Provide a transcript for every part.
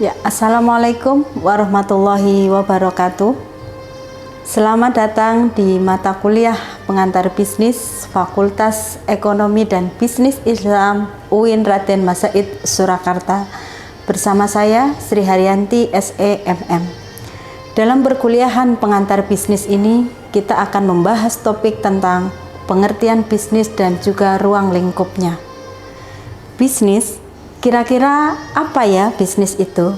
Ya, Assalamualaikum warahmatullahi wabarakatuh. Selamat datang di mata kuliah pengantar bisnis Fakultas Ekonomi dan Bisnis Islam UIN Raden Masaid Surakarta bersama saya Sri Haryanti SEMM. Dalam perkuliahan pengantar bisnis ini kita akan membahas topik tentang pengertian bisnis dan juga ruang lingkupnya. Bisnis, kira-kira apa ya bisnis itu?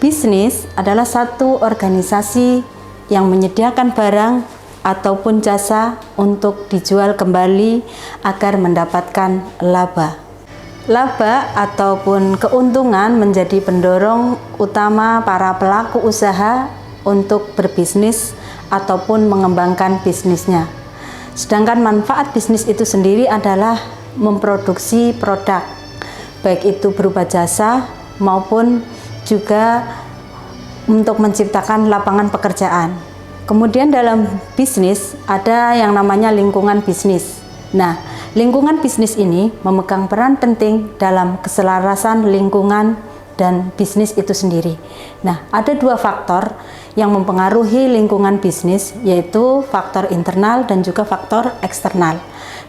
Bisnis adalah satu organisasi yang menyediakan barang ataupun jasa untuk dijual kembali agar mendapatkan laba. Laba ataupun keuntungan menjadi pendorong utama para pelaku usaha untuk berbisnis ataupun mengembangkan bisnisnya. Sedangkan manfaat bisnis itu sendiri adalah memproduksi produk, baik itu berupa jasa maupun juga untuk menciptakan lapangan pekerjaan. Kemudian dalam bisnis ada yang namanya lingkungan bisnis. Nah, lingkungan bisnis ini memegang peran penting dalam keselarasan lingkungan dan bisnis itu sendiri. Nah, ada dua faktor yang mempengaruhi lingkungan bisnis, yaitu faktor internal dan juga faktor eksternal.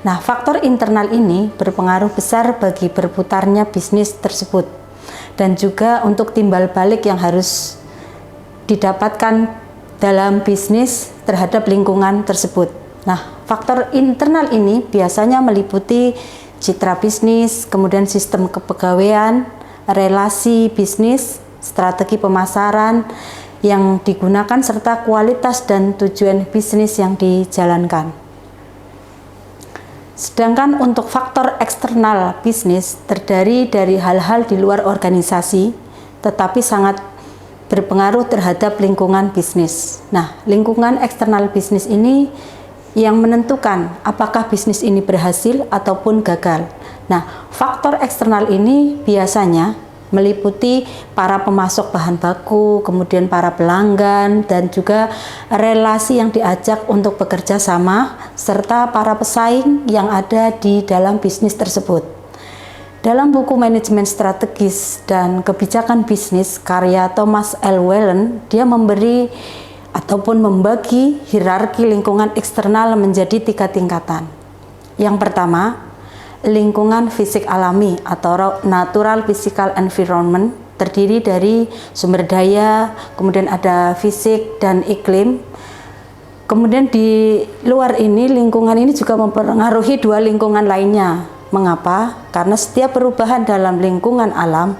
Nah, faktor internal ini berpengaruh besar bagi berputarnya bisnis tersebut dan juga untuk timbal balik yang harus didapatkan dalam bisnis terhadap lingkungan tersebut. Nah, faktor internal ini biasanya meliputi citra bisnis, kemudian sistem kepegawaian, relasi bisnis, strategi pemasaran yang digunakan, serta kualitas dan tujuan bisnis yang dijalankan. Sedangkan untuk faktor eksternal bisnis terdiri dari hal-hal di luar organisasi, tetapi sangat berpengaruh terhadap lingkungan bisnis. Nah, lingkungan eksternal bisnis ini yang menentukan apakah bisnis ini berhasil ataupun gagal. Nah, faktor eksternal ini biasanya meliputi para pemasok bahan baku, kemudian para pelanggan, dan juga relasi yang diajak untuk bekerja sama, serta para pesaing yang ada di dalam bisnis tersebut. Dalam buku Manajemen Strategis dan Kebijakan Bisnis karya Thomas L. Whelan, dia memberi ataupun membagi hierarki lingkungan eksternal menjadi 3 tingkatan. Yang pertama, lingkungan fisik alami atau natural physical environment, terdiri dari sumber daya, kemudian ada fisik dan iklim. Kemudian di luar ini, lingkungan ini juga mempengaruhi 2 lingkungan lainnya. Mengapa? Karena setiap perubahan dalam lingkungan alam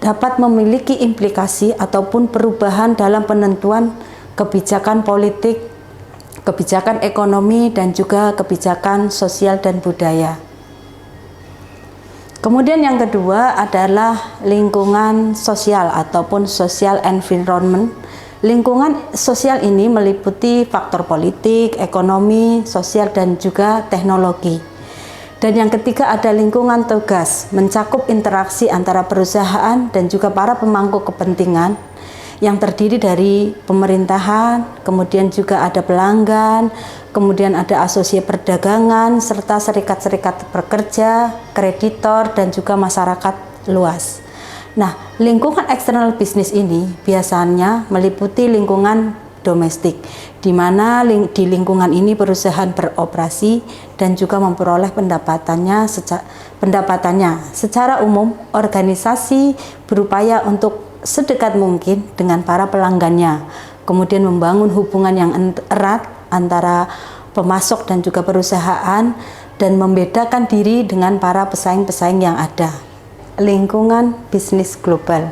dapat memiliki implikasi ataupun perubahan dalam penentuan kebijakan politik, kebijakan ekonomi, dan juga kebijakan sosial dan budaya. Kemudian yang kedua adalah lingkungan sosial ataupun social environment. Lingkungan sosial ini meliputi faktor politik, ekonomi, sosial, dan juga teknologi. Dan yang ketiga ada lingkungan tugas, mencakup interaksi antara perusahaan dan juga para pemangku kepentingan yang terdiri dari pemerintahan, kemudian juga ada pelanggan, kemudian ada asosiasi perdagangan, serta serikat-serikat pekerja, kreditor, dan juga masyarakat luas. Nah, lingkungan eksternal bisnis ini biasanya meliputi lingkungan domestik, di mana di lingkungan ini perusahaan beroperasi dan juga memperoleh pendapatannya. Secara umum, organisasi berupaya untuk sedekat mungkin dengan para pelanggannya, kemudian membangun hubungan yang erat antara pemasok dan juga perusahaan, dan membedakan diri dengan para pesaing-pesaing yang ada. Lingkungan bisnis global.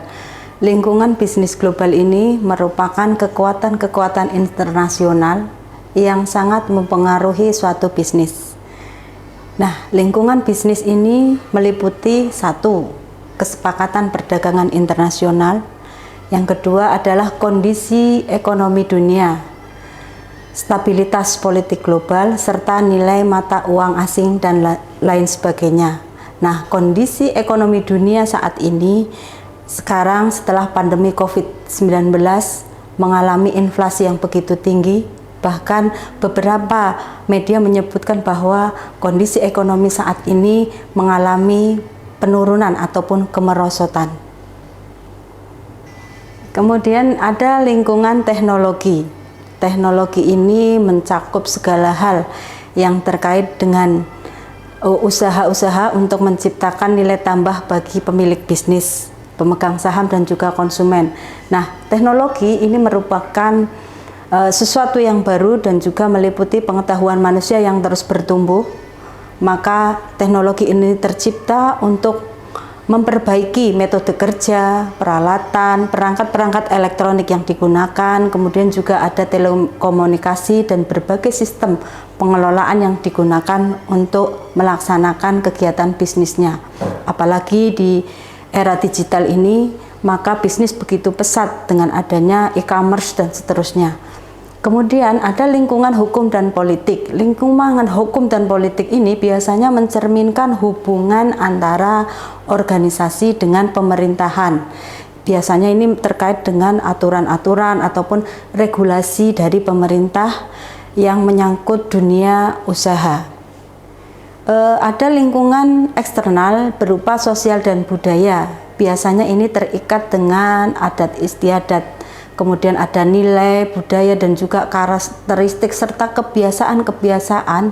Lingkungan bisnis global ini merupakan kekuatan-kekuatan internasional yang sangat mempengaruhi suatu bisnis. Nah, lingkungan bisnis ini meliputi 1, kesepakatan perdagangan internasional. Yang kedua adalah kondisi ekonomi dunia, stabilitas politik global, serta nilai mata uang asing dan lain sebagainya. Nah, kondisi ekonomi dunia saat ini sekarang setelah pandemi COVID-19 mengalami inflasi yang begitu tinggi, bahkan beberapa media menyebutkan bahwa kondisi ekonomi saat ini mengalami penurunan ataupun kemerosotan. Kemudian ada lingkungan teknologi. Teknologi ini mencakup segala hal yang terkait dengan usaha-usaha untuk menciptakan nilai tambah bagi pemilik bisnis, pemegang saham dan juga konsumen. Nah, teknologi ini merupakan sesuatu yang baru dan juga meliputi pengetahuan manusia yang terus bertumbuh. Maka teknologi ini tercipta untuk memperbaiki metode kerja, peralatan, perangkat-perangkat elektronik yang digunakan, kemudian juga ada telekomunikasi dan berbagai sistem pengelolaan yang digunakan untuk melaksanakan kegiatan bisnisnya. Apalagi di era digital ini, maka bisnis begitu pesat dengan adanya e-commerce dan seterusnya. Kemudian ada lingkungan hukum dan politik. Lingkungan hukum dan politik ini biasanya mencerminkan hubungan antara organisasi dengan pemerintahan. Biasanya ini terkait dengan aturan-aturan ataupun regulasi dari pemerintah yang menyangkut dunia usaha. Ada lingkungan eksternal berupa sosial dan budaya. Biasanya ini terikat dengan adat istiadat. Kemudian ada nilai, budaya, dan juga karakteristik serta kebiasaan-kebiasaan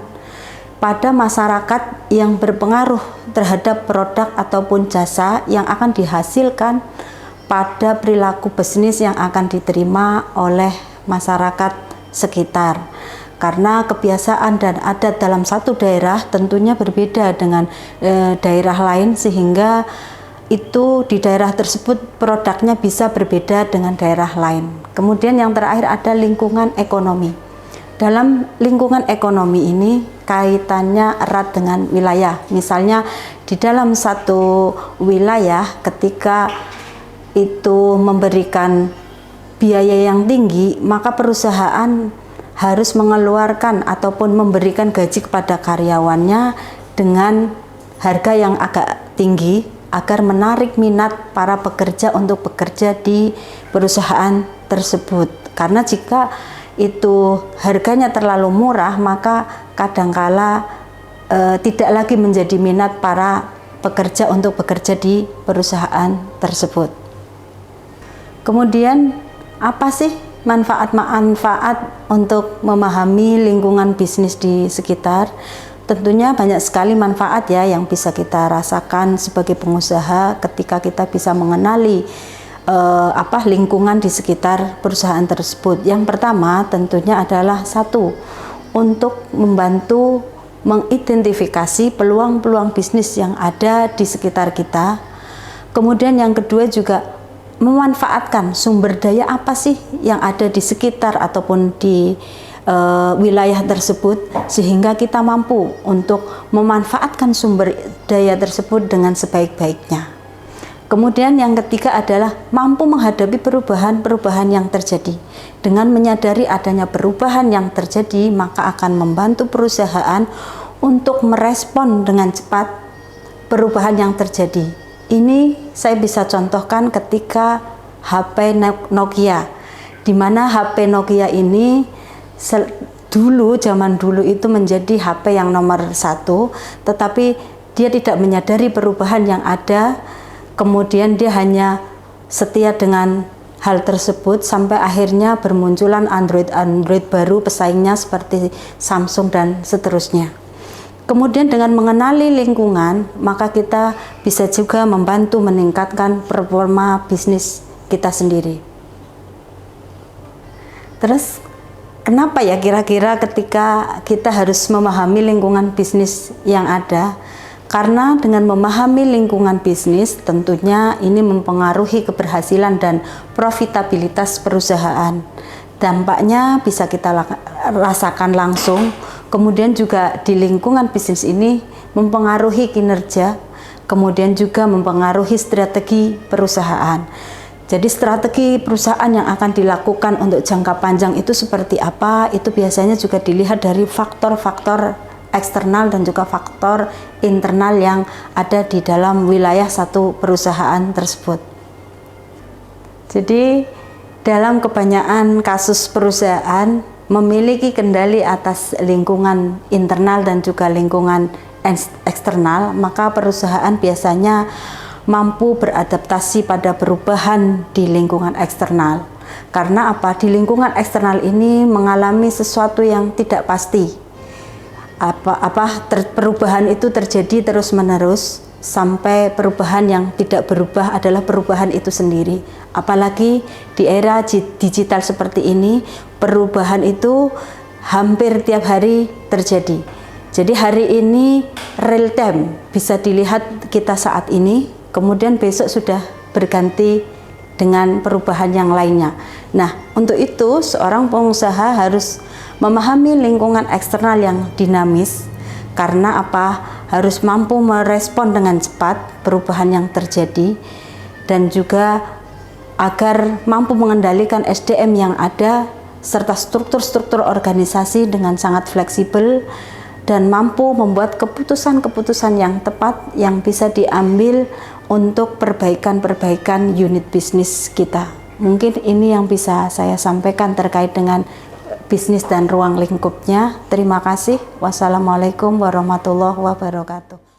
pada masyarakat yang berpengaruh terhadap produk ataupun jasa yang akan dihasilkan pada perilaku bisnis yang akan diterima oleh masyarakat sekitar. Karena kebiasaan dan adat dalam satu daerah tentunya berbeda dengan daerah lain, sehingga itu di daerah tersebut produknya bisa berbeda dengan daerah lain. Kemudian yang terakhir ada lingkungan ekonomi. Dalam lingkungan ekonomi ini kaitannya erat dengan wilayah. Misalnya di dalam satu wilayah ketika itu memberikan biaya yang tinggi, maka perusahaan harus mengeluarkan ataupun memberikan gaji kepada karyawannya dengan harga yang agak tinggi agar menarik minat para pekerja untuk bekerja di perusahaan tersebut. Karena jika itu harganya terlalu murah, maka kadangkala tidak lagi menjadi minat para pekerja untuk bekerja di perusahaan tersebut. Kemudian apa sih manfaat-manfaat untuk memahami lingkungan bisnis di sekitar? Tentunya banyak sekali manfaat ya yang bisa kita rasakan sebagai pengusaha ketika kita bisa mengenali lingkungan di sekitar perusahaan tersebut. Yang pertama tentunya adalah satu, untuk membantu mengidentifikasi peluang-peluang bisnis yang ada di sekitar kita. Kemudian yang kedua juga memanfaatkan sumber daya apa sih yang ada di sekitar ataupun di wilayah tersebut, sehingga kita mampu untuk memanfaatkan sumber daya tersebut dengan sebaik-baiknya. Kemudian yang ketiga adalah mampu menghadapi perubahan-perubahan yang terjadi. Dengan menyadari adanya perubahan yang terjadi, maka akan membantu perusahaan untuk merespon dengan cepat perubahan yang terjadi. Ini saya bisa contohkan ketika HP Nokia, di mana HP Nokia ini zaman dulu itu menjadi HP yang nomor satu, tetapi dia tidak menyadari perubahan yang ada, kemudian dia hanya setia dengan hal tersebut sampai akhirnya bermunculan Android baru pesaingnya seperti Samsung dan seterusnya. Kemudian dengan mengenali lingkungan, maka kita bisa juga membantu meningkatkan performa bisnis kita sendiri. Terus kenapa ya kira-kira ketika kita harus memahami lingkungan bisnis yang ada? Karena dengan memahami lingkungan bisnis tentunya ini mempengaruhi keberhasilan dan profitabilitas perusahaan. Dampaknya bisa kita rasakan langsung. Kemudian juga di lingkungan bisnis ini mempengaruhi kinerja, kemudian juga mempengaruhi strategi perusahaan. Jadi strategi perusahaan yang akan dilakukan untuk jangka panjang itu seperti apa, itu biasanya juga dilihat dari faktor-faktor eksternal dan juga faktor internal yang ada di dalam wilayah satu perusahaan tersebut. Jadi dalam kebanyakan kasus perusahaan memiliki kendali atas lingkungan internal dan juga lingkungan eksternal, maka perusahaan biasanya mampu beradaptasi pada perubahan di lingkungan eksternal. Karena apa? Di lingkungan eksternal ini mengalami sesuatu yang tidak pasti. Perubahan itu terjadi terus-menerus sampai perubahan yang tidak berubah adalah perubahan itu sendiri. Apalagi di era digital seperti ini, perubahan itu hampir tiap hari terjadi. Jadi hari ini real time, bisa dilihat kita saat ini, kemudian besok sudah berganti dengan perubahan yang lainnya. Nah, untuk itu seorang pengusaha harus memahami lingkungan eksternal yang dinamis. Karena apa? Harus mampu merespon dengan cepat perubahan yang terjadi, dan juga agar mampu mengendalikan SDM yang ada serta struktur-struktur organisasi dengan sangat fleksibel, dan mampu membuat keputusan-keputusan yang tepat yang bisa diambil untuk perbaikan-perbaikan unit bisnis kita. Mungkin ini yang bisa saya sampaikan terkait dengan bisnis dan ruang lingkupnya. Terima kasih. Wassalamualaikum warahmatullahi wabarakatuh.